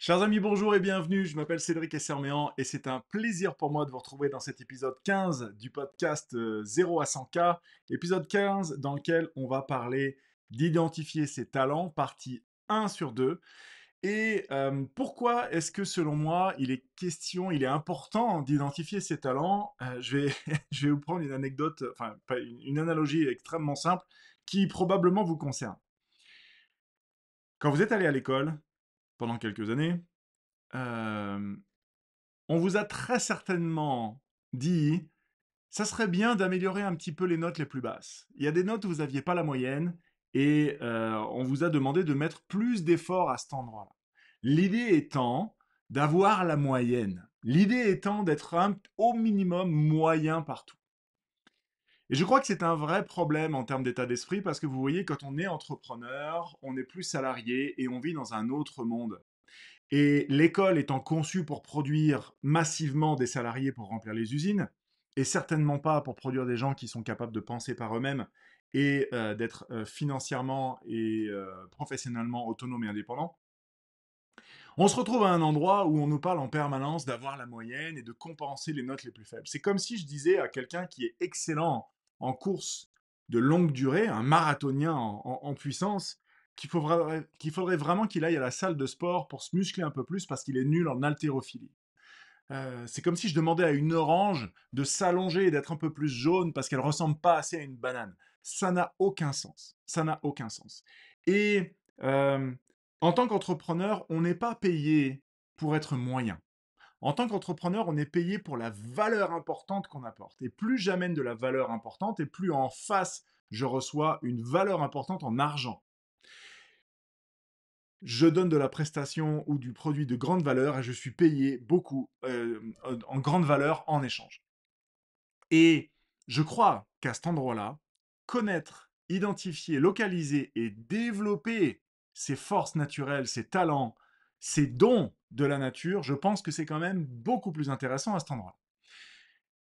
Chers amis, bonjour et bienvenue. Je m'appelle Cédric Esserméan et c'est un plaisir pour moi de vous retrouver dans cet épisode 15 du podcast 0 à 100K. Épisode 15 dans lequel on va parler d'identifier ses talents, partie 1 sur 2. Et pourquoi est-ce que selon moi, il est important d'identifier ses talents. Je vais vous prendre une anecdote, enfin pas une analogie extrêmement simple qui probablement vous concerne. Quand vous êtes allé à l'école pendant quelques années, euh, on vous a très certainement dit, ça serait bien d'améliorer un petit peu les notes les plus basses. Il y a des notes où vous n'aviez pas la moyenne et on vous a demandé de mettre plus d'efforts à cet endroit-là. L'idée étant d'avoir la moyenne. L'idée étant d'être au minimum moyen partout. Et je crois que c'est un vrai problème en termes d'état d'esprit parce que vous voyez, quand on est entrepreneur, on n'est plus salarié et on vit dans un autre monde. Et l'école étant conçue pour produire massivement des salariés pour remplir les usines, et certainement pas pour produire des gens qui sont capables de penser par eux-mêmes et d'être financièrement et professionnellement autonomes et indépendants, on se retrouve à un endroit où on nous parle en permanence d'avoir la moyenne et de compenser les notes les plus faibles. C'est comme si je disais à quelqu'un qui est excellent en course de longue durée, un marathonien en puissance, qu'il faudrait vraiment qu'il aille à la salle de sport pour se muscler un peu plus parce qu'il est nul en haltérophilie. C'est comme si je demandais à une orange de s'allonger et d'être un peu plus jaune parce qu'elle ressemble pas assez à une banane. Ça n'a aucun sens. Ça n'a aucun sens. Et en tant qu'entrepreneur, on n'est pas payé pour être moyen. En tant qu'entrepreneur, on est payé pour la valeur importante qu'on apporte. Et plus j'amène de la valeur importante, et plus en face, je reçois une valeur importante en argent. Je donne de la prestation ou du produit de grande valeur et je suis payé beaucoup en grande valeur en échange. Et je crois qu'à cet endroit-là, connaître, identifier, localiser et développer ses forces naturelles, ses talents, ses dons de la nature, je pense que c'est quand même beaucoup plus intéressant à cet endroit.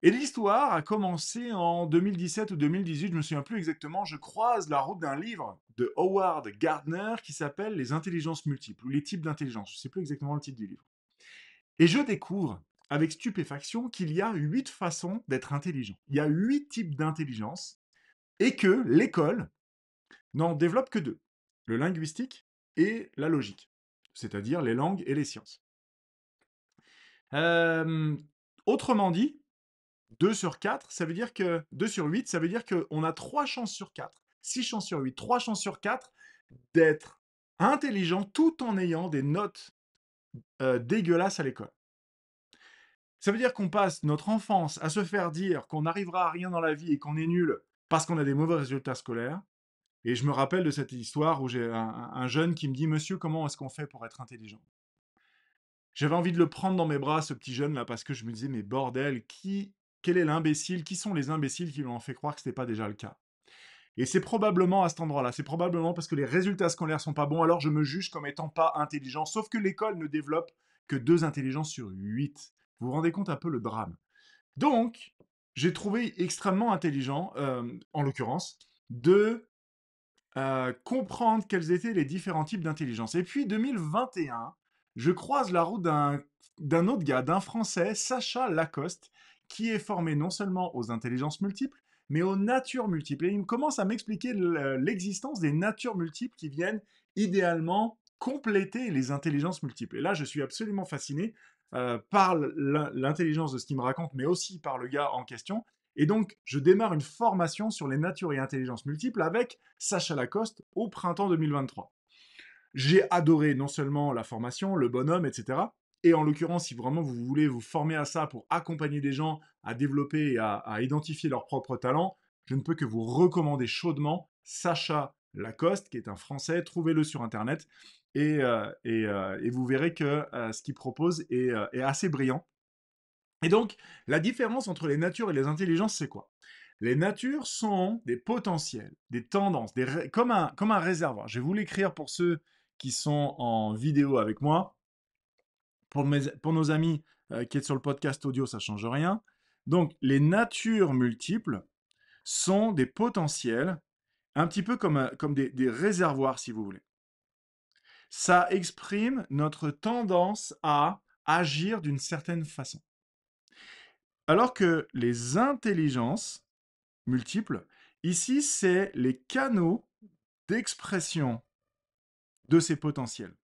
Et l'histoire a commencé en 2017 ou 2018, je me souviens plus exactement. Je croise la route d'un livre de Howard Gardner qui s'appelle Les intelligences multiples ou les types d'intelligence. Je ne sais plus exactement le titre du livre. Et je découvre avec stupéfaction qu'il y a 8 façons d'être intelligent. Il y a 8 types d'intelligence et que l'école n'en développe que 2. Le linguistique et la logique, c'est-à-dire les langues et les sciences. Euh, Autrement dit, 2 sur 4, ça veut dire que 2 sur 8, ça veut dire qu'on a 3 chances sur 4. 6 chances sur 8, 3 chances sur 4 d'être intelligent tout en ayant des notes dégueulasses à l'école. Ça veut dire qu'on passe notre enfance à se faire dire qu'on n'arrivera à rien dans la vie et qu'on est nul parce qu'on a des mauvais résultats scolaires. Et je me rappelle de cette histoire où j'ai un jeune qui me dit « Monsieur, comment est-ce qu'on fait pour être intelligent ?» J'avais envie de le prendre dans mes bras, ce petit jeune-là, parce que je me disais « Mais bordel, quel est l'imbécile? Qui sont les imbéciles qui lui ont fait croire que ce n'était pas déjà le cas ?» Et c'est probablement à cet endroit-là, c'est probablement parce que les résultats scolaires sont pas bons, alors je me juge comme étant pas intelligent, sauf que l'école ne développe que 2 intelligences sur 8. Vous vous rendez compte un peu le drame. Donc, j'ai trouvé extrêmement intelligent, en l'occurrence, de comprendre quels étaient les différents types d'intelligence. Et puis 2021, je croise la route d'un autre gars, d'un Français, Sacha Lacoste, qui est formé non seulement aux intelligences multiples, mais aux natures multiples. Et il commence à m'expliquer l'existence des natures multiples qui viennent idéalement compléter les intelligences multiples. Et là, je suis absolument fasciné par l'intelligence de ce qu'il me raconte, mais aussi par le gars en question. Et donc, je démarre une formation sur les natures et intelligences multiples avec Sacha Lacoste au printemps 2023. J'ai adoré non seulement la formation, le bonhomme, etc. Et en l'occurrence, si vraiment vous voulez vous former à ça pour accompagner des gens à développer et à identifier leurs propres talents, je ne peux que vous recommander chaudement Sacha Lacoste, qui est un Français. Trouvez-le sur Internet et vous verrez que ce qu'il propose est assez brillant. Et donc, la différence entre les natures et les intelligences, c'est quoi? Les natures sont des potentiels, des tendances, comme un réservoir. Je vais vous l'écrire pour ceux qui sont en vidéo avec moi. Pour nos amis qui sont sur le podcast audio, ça ne change rien. Donc, les natures multiples sont des potentiels, un petit peu comme des réservoirs, si vous voulez. Ça exprime notre tendance à agir d'une certaine façon. Alors que les intelligences multiples, ici, c'est les canaux d'expression de ces potentiels.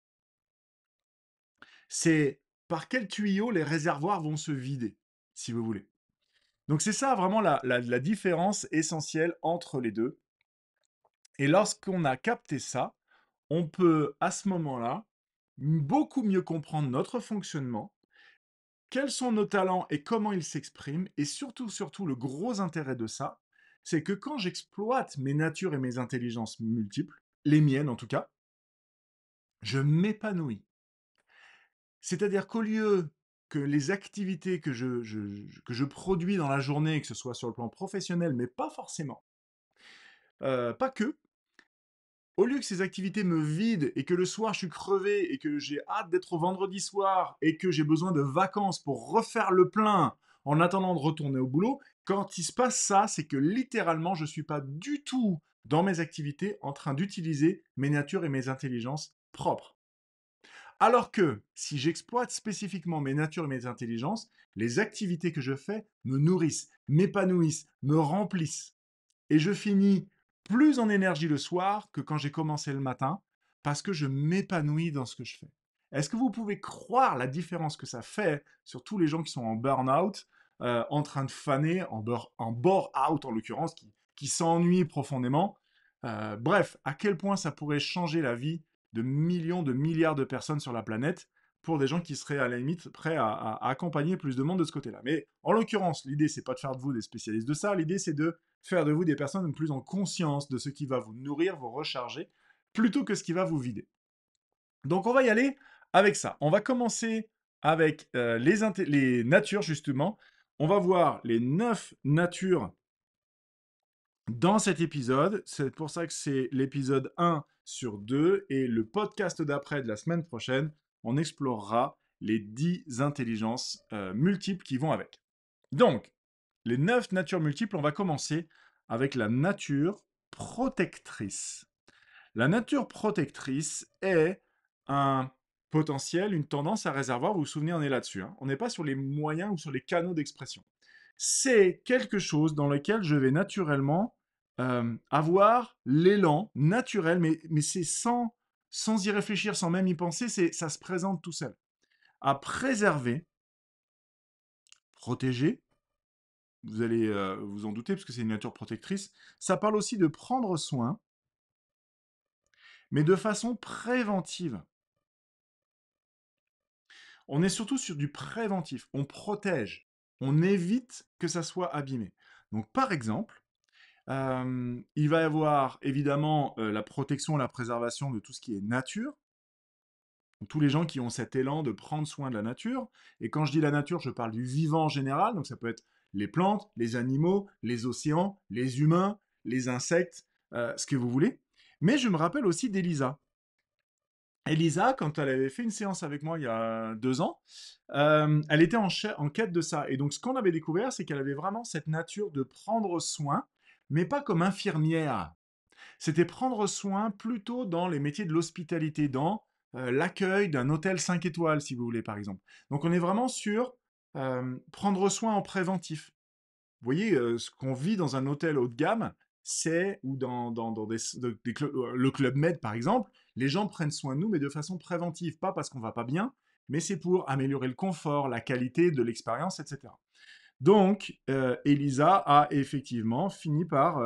C'est par quel tuyau les réservoirs vont se vider, si vous voulez. Donc c'est ça vraiment la différence essentielle entre les deux. Et lorsqu'on a capté ça, on peut à ce moment-là beaucoup mieux comprendre notre fonctionnement, quels sont nos talents et comment ils s'expriment, et surtout, le gros intérêt de ça, c'est que quand j'exploite mes natures et mes intelligences multiples, les miennes en tout cas, je m'épanouis. C'est-à-dire qu'au lieu que les activités que je produis dans la journée, que ce soit sur le plan professionnel, mais pas forcément, pas que, au lieu que ces activités me vident et que le soir je suis crevé et que j'ai hâte d'être au vendredi soir et que j'ai besoin de vacances pour refaire le plein en attendant de retourner au boulot, quand il se passe ça, c'est que littéralement je ne suis pas du tout dans mes activités en train d'utiliser mes natures et mes intelligences propres. Alors que si j'exploite spécifiquement mes natures et mes intelligences, les activités que je fais me nourrissent, m'épanouissent, me remplissent. Et je finis plus en énergie le soir que quand j'ai commencé le matin, parce que je m'épanouis dans ce que je fais. Est-ce que vous pouvez croire la différence que ça fait sur tous les gens qui sont en burn-out, en train de faner, en bore-out en l'occurrence, qui s'ennuient profondément. Bref, à quel point ça pourrait changer la vie de millions, de milliards de personnes sur la planète pour des gens qui seraient à la limite prêts à accompagner plus de monde de ce côté-là. Mais en l'occurrence, l'idée, c'est pas de faire de vous des spécialistes de ça, l'idée, c'est de faire de vous des personnes plus en conscience de ce qui va vous nourrir, vous recharger, plutôt que ce qui va vous vider. Donc on va y aller avec ça. On va commencer avec les natures, justement. On va voir les 9 natures dans cet épisode. C'est pour ça que c'est l'épisode 1 sur 2 et le podcast d'après de la semaine prochaine, on explorera les 10 intelligences multiples qui vont avec. Donc, les 9 natures multiples, on va commencer avec la nature protectrice. La nature protectrice est un potentiel, une tendance à réservoir. Vous vous souvenez, on est là-dessus. Hein. On n'est pas sur les moyens ou sur les canaux d'expression. C'est quelque chose dans lequel je vais naturellement avoir l'élan naturel, mais c'est sans y réfléchir, sans même y penser, ça se présente tout seul. À préserver, protéger, vous allez vous en douter parce que c'est une nature protectrice, ça parle aussi de prendre soin, mais de façon préventive. On est surtout sur du préventif. On protège. On évite que ça soit abîmé. Donc, par exemple, il va y avoir évidemment la protection et la préservation de tout ce qui est nature. Donc, tous les gens qui ont cet élan de prendre soin de la nature. Et quand je dis la nature, je parle du vivant en général. Donc, ça peut être les plantes, les animaux, les océans, les humains, les insectes, ce que vous voulez. Mais je me rappelle aussi d'Elisa. Elisa, quand elle avait fait une séance avec moi il y a 2 ans, elle était en quête de ça. Et donc, ce qu'on avait découvert, c'est qu'elle avait vraiment cette nature de prendre soin, mais pas comme infirmière. C'était prendre soin plutôt dans les métiers de l'hospitalité, dans l'accueil d'un hôtel 5 étoiles, si vous voulez, par exemple. Donc, on est vraiment sur prendre soin en préventif. Vous voyez, ce qu'on vit dans un hôtel haut de gamme, c'est, ou dans le Club Med par exemple, les gens prennent soin de nous, mais de façon préventive, pas parce qu'on va pas bien, mais c'est pour améliorer le confort, la qualité de l'expérience, etc. Donc, Elisa a effectivement fini par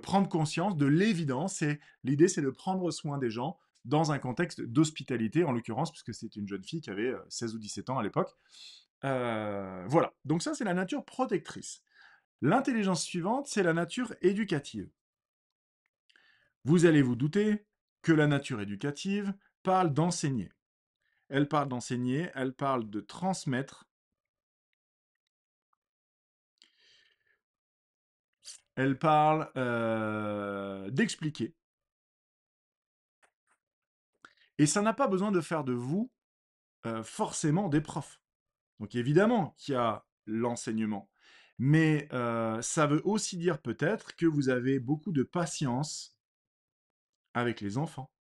prendre conscience de l'évidence, et l'idée c'est de prendre soin des gens dans un contexte d'hospitalité, en l'occurrence, puisque c'est une jeune fille qui avait 16 ou 17 ans à l'époque. Voilà, donc ça c'est la nature protectrice. L'intelligence suivante, c'est la nature éducative. Vous allez vous douter que la nature éducative parle d'enseigner. Elle parle d'enseigner, elle parle de transmettre, elle parle d'expliquer. Et ça n'a pas besoin de faire de vous forcément des profs. Donc évidemment qu'il y a l'enseignement, mais ça veut aussi dire peut-être que vous avez beaucoup de patience avec les enfants.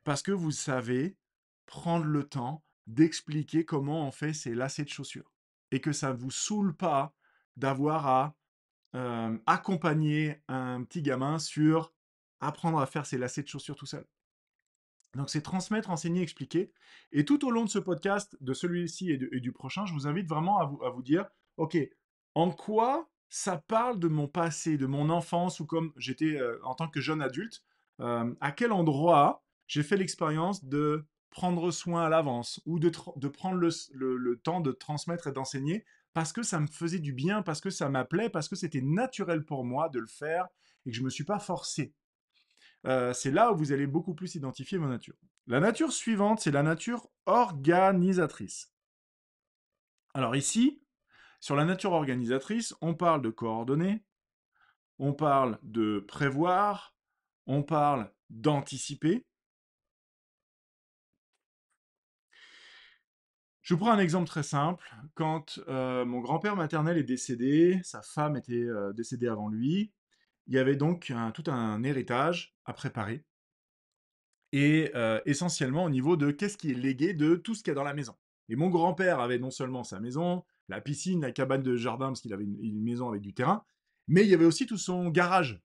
Parce que vous savez prendre le temps d'expliquer comment on fait ses lacets de chaussures. Et que ça ne vous saoule pas d'avoir à accompagner un petit gamin sur apprendre à faire ses lacets de chaussures tout seul. Donc c'est transmettre, enseigner, expliquer. Et tout au long de ce podcast, de celui-ci et du prochain, je vous invite vraiment à vous dire, OK, en quoi ça parle de mon passé, de mon enfance, ou comme j'étais en tant que jeune adulte, à quel endroit j'ai fait l'expérience de prendre soin à l'avance, ou de prendre le temps de transmettre et d'enseigner, parce que ça me faisait du bien, parce que ça m'appelait, parce que c'était naturel pour moi de le faire, et que je ne me suis pas forcé. C'est là où vous allez beaucoup plus identifier vos natures. La nature suivante, c'est la nature organisatrice. Alors ici, sur la nature organisatrice, on parle de coordonner, on parle de prévoir, on parle d'anticiper. Je vous prends un exemple très simple. Quand mon grand-père maternel est décédé, sa femme était décédée avant lui, il y avait donc tout un héritage à préparer. Et essentiellement au niveau de qu'est-ce qui est légué de tout ce qu'il y a dans la maison. Et mon grand-père avait non seulement sa maison, la piscine, la cabane de jardin, parce qu'il avait une maison avec du terrain, mais il y avait aussi tout son garage,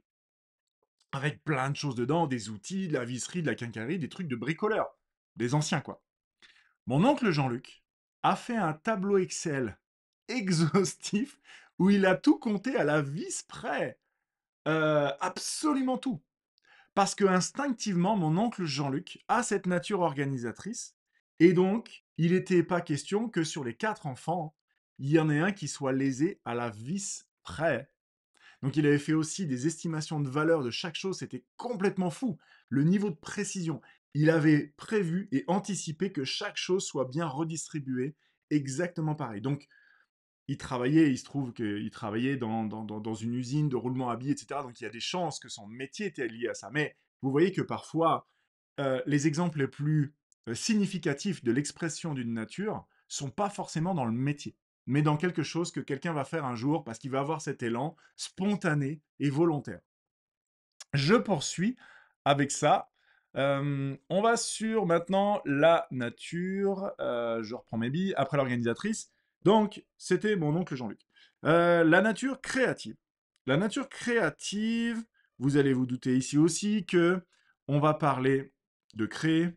avec plein de choses dedans, des outils, de la visserie, de la quincaillerie, des trucs de bricoleur, des anciens quoi. Mon oncle Jean-Luc a fait un tableau Excel exhaustif où il a tout compté à la vis près. Absolument tout. Parce que instinctivement, mon oncle Jean-Luc a cette nature organisatrice, et donc il n'était pas question que sur les 4 enfants, il y en ait un qui soit lésé à la vis près. Donc il avait fait aussi des estimations de valeur de chaque chose, c'était complètement fou. Le niveau de précision, il avait prévu et anticipé que chaque chose soit bien redistribuée exactement pareil. Donc il se trouve qu'il travaillait dans une usine de roulement à billes, etc. Donc il y a des chances que son métier était lié à ça. Mais vous voyez que parfois, les exemples les plus significatifs de l'expression d'une nature sont pas forcément dans le métier, mais dans quelque chose que quelqu'un va faire un jour parce qu'il va avoir cet élan spontané et volontaire. Je poursuis avec ça. On va sur maintenant la nature. Je reprends mes billes après l'organisatrice. Donc, c'était mon oncle Jean-Luc. La nature créative. La nature créative, vous allez vous douter ici aussi que on va parler de créer,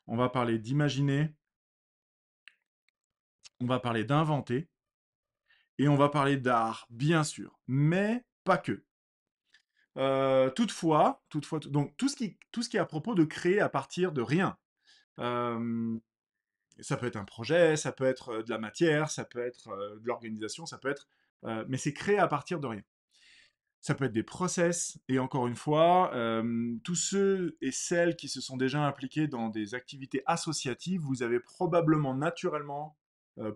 on va parler d'imaginer, on va parler d'inventer et on va parler d'art, bien sûr, mais pas que. Toutefois, donc tout ce qui est à propos de créer à partir de rien. Euh, Ça peut être un projet, ça peut être de la matière, ça peut être de l'organisation, ça peut être, mais c'est créer à partir de rien. Ça peut être des process, et encore une fois, tous ceux et celles qui se sont déjà impliqués dans des activités associatives, vous avez probablement naturellement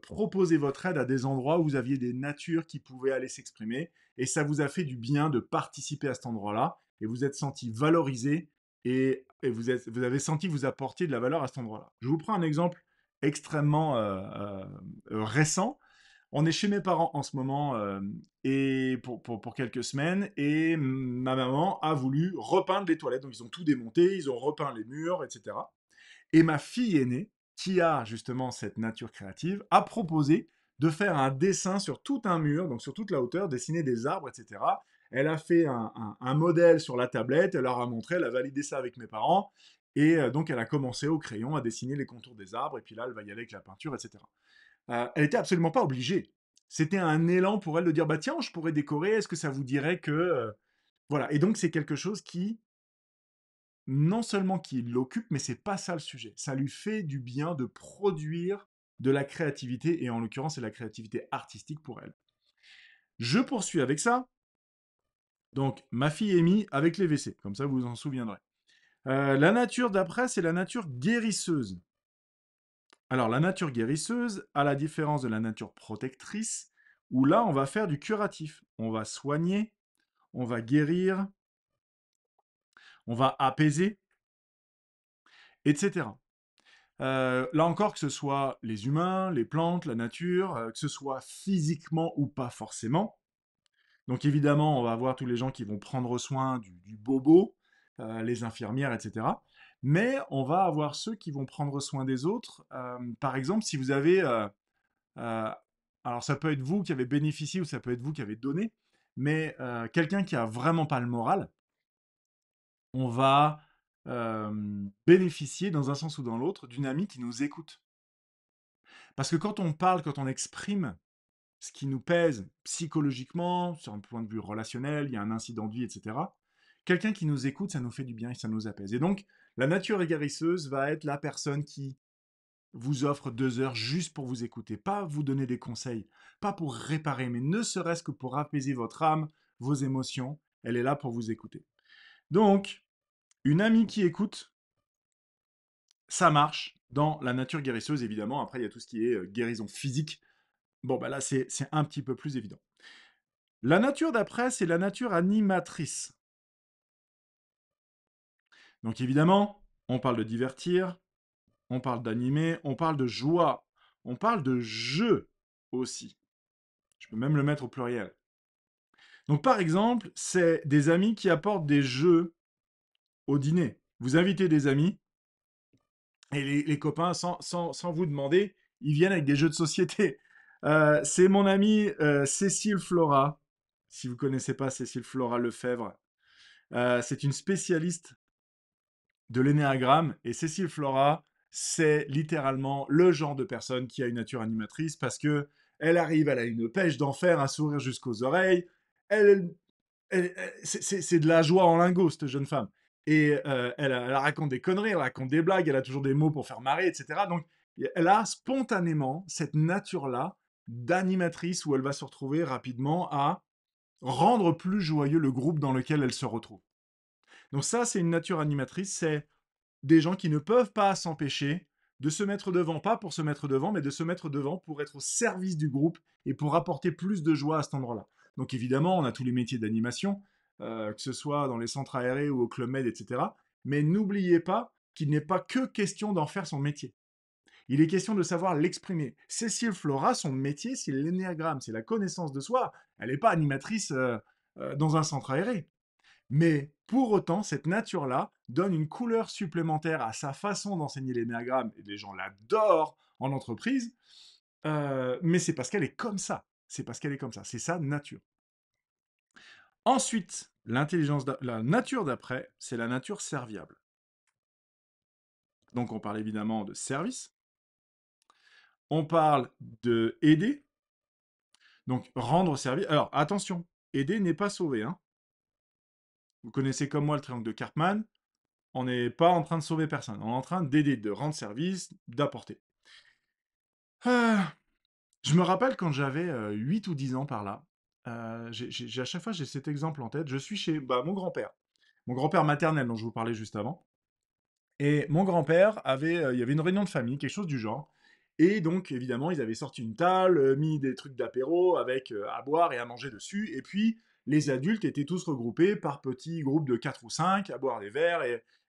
proposé votre aide à des endroits où vous aviez des natures qui pouvaient aller s'exprimer, et ça vous a fait du bien de participer à cet endroit-là, et vous êtes senti valorisé, et vous avez senti que vous apportiez de la valeur à cet endroit-là. Je vous prends un exemple extrêmement récent. On est chez mes parents en ce moment et pour quelques semaines, et ma maman a voulu repeindre les toilettes. Donc ils ont tout démonté, ils ont repeint les murs, etc. Et ma fille aînée, qui a justement cette nature créative, a proposé de faire un dessin sur tout un mur, donc sur toute la hauteur, dessiner des arbres, etc. Elle a fait un modèle sur la tablette, elle leur a montré, elle a validé ça avec mes parents, et donc elle a commencé au crayon à dessiner les contours des arbres, et puis là elle va y aller avec la peinture, etc. Elle était absolument pas obligée. C'était un élan pour elle de dire bah tiens, je pourrais décorer, est-ce que ça vous dirait que voilà. Et donc c'est quelque chose qui non seulement qui l'occupe, mais c'est pas ça le sujet. Ça lui fait du bien de produire de la créativité, et en l'occurrence c'est la créativité artistique pour elle. Je poursuis avec ça. Donc ma fille Amy avec les WC, comme ça vous vous en souviendrez. La nature d'après, c'est la nature guérisseuse. Alors, la nature guérisseuse, à la différence de la nature protectrice, où là, on va faire du curatif. On va soigner, on va guérir, on va apaiser, etc. Là encore, que ce soit les humains, les plantes, la nature, que ce soit physiquement ou pas forcément. Donc évidemment, on va avoir tous les gens qui vont prendre soin du bobo, les infirmières, etc. Mais on va avoir ceux qui vont prendre soin des autres. Par exemple, si vous avez... euh, alors ça peut être vous qui avez bénéficié ou ça peut être vous qui avez donné, mais quelqu'un qui a vraiment pas le moral, on va bénéficier dans un sens ou dans l'autre d'une amie qui nous écoute. Parce que quand on parle, quand on exprime ce qui nous pèse psychologiquement, sur un point de vue relationnel, il y a un incident de vie, etc. Quelqu'un qui nous écoute, ça nous fait du bien et ça nous apaise. Et donc, la nature guérisseuse va être la personne qui vous offre 2 heures juste pour vous écouter, pas vous donner des conseils, pas pour réparer, mais ne serait-ce que pour apaiser votre âme, vos émotions, elle est là pour vous écouter. Donc, une amie qui écoute, ça marche dans la nature guérisseuse, évidemment. Après, il y a tout ce qui est guérison physique. Bon, bah là, c'est un petit peu plus évident. La nature d'après, c'est la nature animatrice. Donc évidemment, on parle de divertir, on parle d'animer, on parle de joie, on parle de jeu aussi. Je peux même le mettre au pluriel. Donc par exemple, c'est des amis qui apportent des jeux au dîner. Vous invitez des amis et les copains, sans vous demander, ils viennent avec des jeux de société. C'est mon amie Cécile Flora. Si vous ne connaissez pas Cécile Flora Lefebvre, c'est une spécialiste de l'énéagramme. Et Cécile Flora, c'est littéralement le genre de personne qui a une nature animatrice parce que elle arrive, elle a une pêche d'enfer, un sourire jusqu'aux oreilles. C'est de la joie en lingots, cette jeune femme. Et elle raconte des conneries, elle raconte des blagues, elle a toujours des mots pour faire marrer, etc. Donc, elle a spontanément cette nature-là d'animatrice où elle va se retrouver rapidement à rendre plus joyeux le groupe dans lequel elle se retrouve. Donc ça, c'est une nature animatrice, c'est des gens qui ne peuvent pas s'empêcher de se mettre devant, pas pour se mettre devant, mais de se mettre devant pour être au service du groupe et pour apporter plus de joie à cet endroit-là. Donc évidemment, on a tous les métiers d'animation, que ce soit dans les centres aérés ou au Club Med, etc. Mais n'oubliez pas qu'il n'est pas que question d'en faire son métier. Il est question de savoir l'exprimer. Cécile Flora, son métier, c'est l'énéagramme, c'est la connaissance de soi. Elle n'est pas animatrice dans un centre aéré. Mais pour autant, cette nature-là donne une couleur supplémentaire à sa façon d'enseigner l'énéagramme, et les gens l'adorent en entreprise, mais c'est parce qu'elle est comme ça. C'est parce qu'elle est comme ça. C'est sa nature. Ensuite, la nature d'après, c'est la nature serviable. Donc on parle évidemment de service, on parle de aider, donc rendre service. Alors attention, aider n'est pas sauver. Hein. Vous connaissez comme moi le triangle de Karpman, on n'est pas en train de sauver personne, on est en train d'aider, de rendre service, d'apporter. Ah, je me rappelle quand j'avais 8 ou 10 ans par là, à chaque fois j'ai cet exemple en tête, je suis chez mon grand-père maternel dont je vous parlais juste avant, et mon grand-père il y avait une réunion de famille, quelque chose du genre, et donc évidemment ils avaient sorti une table, mis des trucs d'apéro avec à boire et à manger dessus, et puis les adultes étaient tous regroupés par petits groupes de 4 ou 5 à boire des verres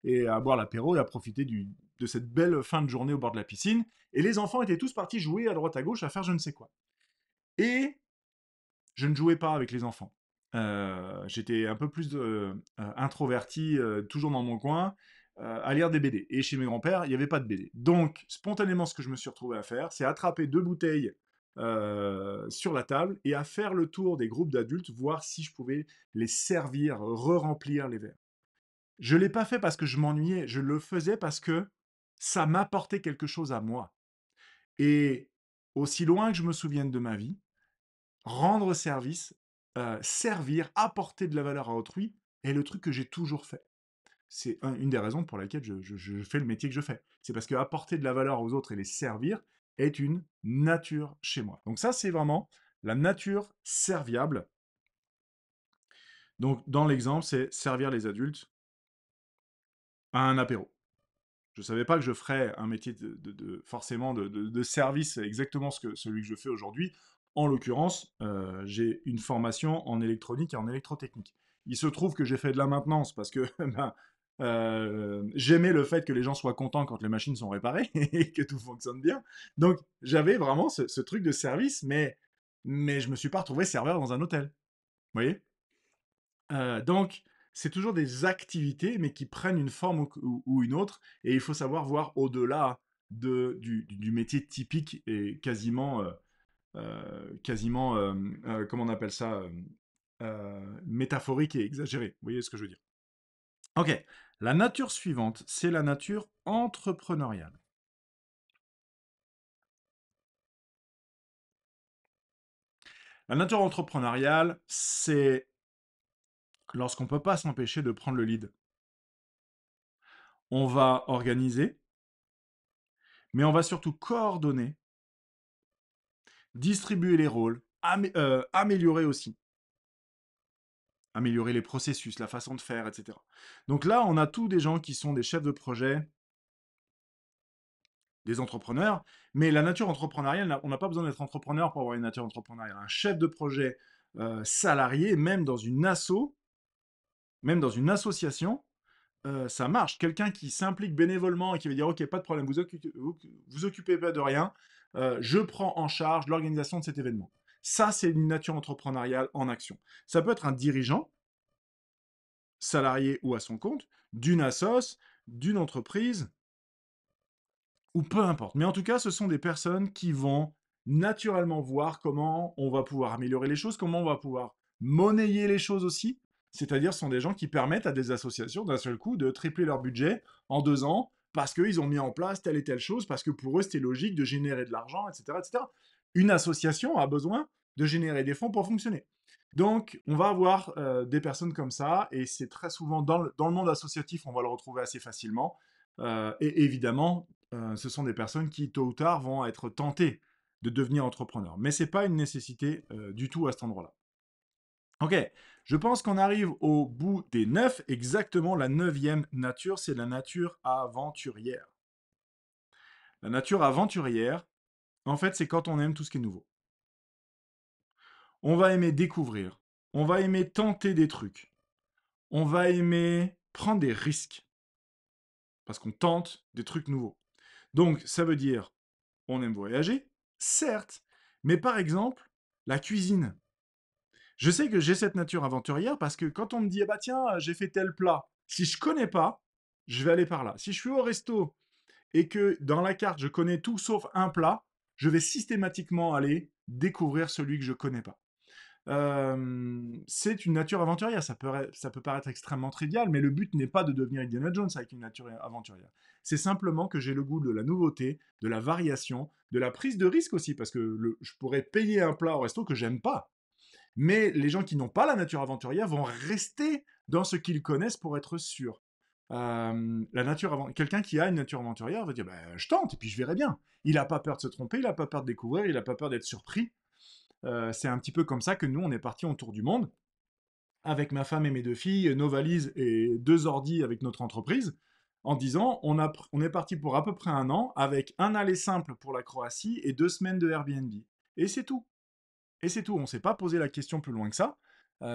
et à boire l'apéro et à profiter de cette belle fin de journée au bord de la piscine, et les enfants étaient tous partis jouer à droite à gauche à faire je ne sais quoi. Et je ne jouais pas avec les enfants. J'étais un peu plus introverti, toujours dans mon coin, à lire des BD. Et chez mes grands-pères, il n'y avait pas de BD. Donc, spontanément, ce que je me suis retrouvé à faire, c'est attraper 2 bouteilles sur la table et à faire le tour des groupes d'adultes, voir si je pouvais les servir, re-remplir les verres. Je ne l'ai pas fait parce que je m'ennuyais, je le faisais parce que ça m'apportait quelque chose à moi. Et aussi loin que je me souvienne de ma vie, rendre service, servir, apporter de la valeur à autrui est le truc que j'ai toujours fait. C'est une des raisons pour laquelle je fais le métier que je fais. C'est parce que apporter de la valeur aux autres et les servir est une nature chez moi. Donc ça, c'est vraiment la nature serviable. Donc dans l'exemple, c'est servir les adultes à un apéro. Je ne savais pas que je ferais un métier forcément de service, exactement celui que je fais aujourd'hui. En l'occurrence, j'ai une formation en électronique et en électrotechnique. Il se trouve que j'ai fait de la maintenance parce que ben, j'aimais le fait que les gens soient contents quand les machines sont réparées et que tout fonctionne bien. Donc j'avais vraiment ce truc de service, mais je ne me suis pas retrouvé serveur dans un hôtel. Vous voyez donc, c'est toujours des activités, mais qui prennent une forme ou une autre, et il faut savoir voir au-delà du métier typique et quasiment comment on appelle ça, métaphorique et exagéré. Vous voyez ce que je veux dire? Ok, la nature suivante, c'est la nature entrepreneuriale. La nature entrepreneuriale, c'est lorsqu'on ne peut pas s'empêcher de prendre le lead. On va organiser, mais on va surtout coordonner, distribuer les rôles, améliorer aussi. Améliorer les processus, la façon de faire, etc. Donc là, on a tous des gens qui sont des chefs de projet, des entrepreneurs, mais la nature entrepreneuriale, on n'a pas besoin d'être entrepreneur pour avoir une nature entrepreneuriale. Un chef de projet salarié, même dans une association, ça marche. Quelqu'un qui s'implique bénévolement et qui va dire ok, pas de problème, vous occupez pas de rien, je prends en charge l'organisation de cet événement. Ça, c'est une nature entrepreneuriale en action. Ça peut être un dirigeant, salarié ou à son compte, d'une assoce, d'une entreprise, ou peu importe. Mais en tout cas, ce sont des personnes qui vont naturellement voir comment on va pouvoir améliorer les choses, comment on va pouvoir monnayer les choses aussi. C'est-à-dire, ce sont des gens qui permettent à des associations d'un seul coup de tripler leur budget en 2 ans parce qu'ils ont mis en place telle et telle chose, parce que pour eux, c'était logique de générer de l'argent, etc., etc. Une association a besoin de générer des fonds pour fonctionner. Donc, on va avoir des personnes comme ça, et c'est très souvent dans le monde associatif, on va le retrouver assez facilement. Et évidemment, ce sont des personnes qui, tôt ou tard, vont être tentées de devenir entrepreneurs. Mais ce n'est pas une nécessité du tout à cet endroit-là. Ok, je pense qu'on arrive au bout des 9. Exactement, la 9e nature, c'est la nature aventurière. La nature aventurière, en fait, c'est quand on aime tout ce qui est nouveau. On va aimer découvrir, on va aimer tenter des trucs, on va aimer prendre des risques, parce qu'on tente des trucs nouveaux. Donc, ça veut dire, on aime voyager, certes, mais par exemple, la cuisine. Je sais que j'ai cette nature aventurière parce que quand on me dit, ah bah tiens, j'ai fait tel plat, si je connais pas, je vais aller par là. Si je suis au resto et que dans la carte, je connais tout sauf un plat, je vais systématiquement aller découvrir celui que je connais pas. C'est une nature aventurière. Ça peut paraître extrêmement trivial, mais le but n'est pas de devenir Indiana Jones avec une nature aventurière. C'est simplement que j'ai le goût de la nouveauté, de la variation, de la prise de risque aussi, parce que je pourrais payer un plat au resto que j'aime pas. Mais les gens qui n'ont pas la nature aventurière vont rester dans ce qu'ils connaissent pour être sûrs. Quelqu'un qui a une nature aventurière va dire bah, je tente et puis je verrai bien. Il n'a pas peur de se tromper, il n'a pas peur de découvrir, il n'a pas peur d'être surpris. C'est un petit peu comme ça que nous, on est partis en tour du monde, avec ma femme et mes 2 filles, nos valises et 2 ordis avec notre entreprise, en disant on est parti pour à peu près un an, avec un aller simple pour la Croatie et 2 semaines de Airbnb. Et c'est tout. Et c'est tout. On ne s'est pas posé la question plus loin que ça,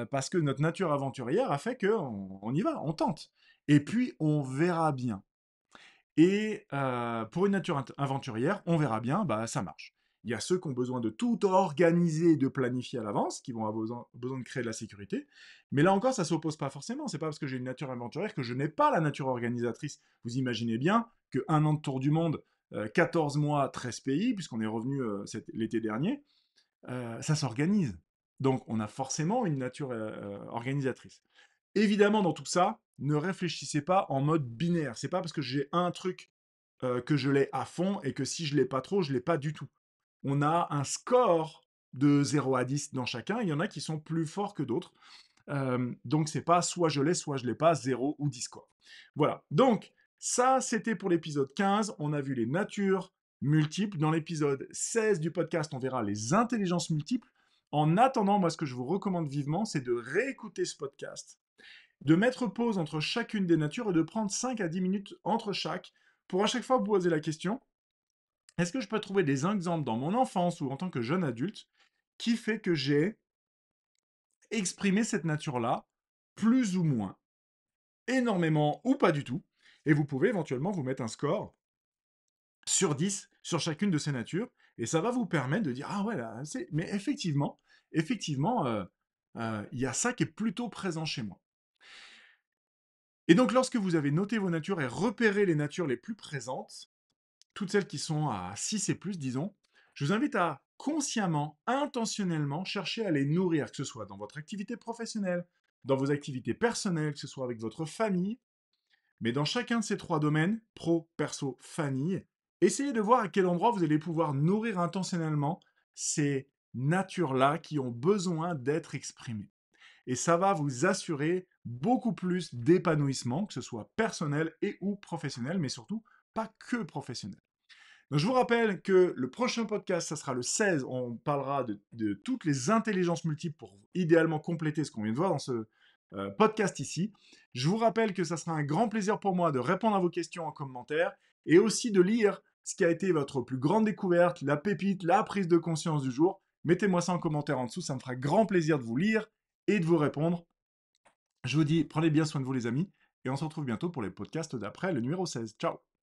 parce que notre nature aventurière a fait qu'on on y va, on tente. Et puis, on verra bien. Et pour une nature aventurière, on verra bien, bah, ça marche. Il y a ceux qui ont besoin de tout organiser et de planifier à l'avance, qui vont avoir besoin de créer de la sécurité. Mais là encore, ça ne s'oppose pas forcément. C'est pas parce que j'ai une nature aventurière que je n'ai pas la nature organisatrice. Vous imaginez bien qu'un an de tour du monde, 14 mois, 13 pays, puisqu'on est revenu l'été dernier, ça s'organise. Donc on a forcément une nature organisatrice. Évidemment, dans tout ça, ne réfléchissez pas en mode binaire. C'est pas parce que j'ai un truc que je l'ai à fond et que si je l'ai pas trop, je l'ai pas du tout. On a un score de 0 à 10 dans chacun. Il y en a qui sont plus forts que d'autres. Donc c'est pas soit je l'ai, soit je l'ai pas, 0 ou 10 scores. Voilà. Donc ça, c'était pour l'épisode 15. On a vu les natures multiples. Dans l'épisode 16 du podcast, on verra les intelligences multiples. En attendant, moi, ce que je vous recommande vivement, c'est de réécouter ce podcast, de mettre pause entre chacune des natures et de prendre 5 à 10 minutes entre chaque pour à chaque fois vous poser la question, est-ce que je peux trouver des exemples dans mon enfance ou en tant que jeune adulte qui fait que j'ai exprimé cette nature-là, plus ou moins, énormément ou pas du tout, et vous pouvez éventuellement vous mettre un score sur 10 sur chacune de ces natures, et ça va vous permettre de dire, ah ouais, là, mais effectivement, il y a ça qui est plutôt présent chez moi. Et donc, lorsque vous avez noté vos natures et repéré les natures les plus présentes, toutes celles qui sont à 6 et plus, disons, je vous invite à consciemment, intentionnellement chercher à les nourrir, que ce soit dans votre activité professionnelle, dans vos activités personnelles, que ce soit avec votre famille, mais dans chacun de ces trois domaines, pro, perso, famille, essayez de voir à quel endroit vous allez pouvoir nourrir intentionnellement ces natures-là qui ont besoin d'être exprimées. Et ça va vous assurer beaucoup plus d'épanouissement, que ce soit personnel et ou professionnel, mais surtout pas que professionnel. Donc, je vous rappelle que le prochain podcast, ça sera le 16. On parlera de toutes les intelligences multiples pour idéalement compléter ce qu'on vient de voir dans ce podcast ici. Je vous rappelle que ça sera un grand plaisir pour moi de répondre à vos questions en commentaire et aussi de lire ce qui a été votre plus grande découverte, la pépite, la prise de conscience du jour. Mettez-moi ça en commentaire en dessous, ça me fera grand plaisir de vous lire et de vous répondre. Je vous dis, prenez bien soin de vous les amis, et on se retrouve bientôt pour les podcasts d'après, le numéro 16. Ciao!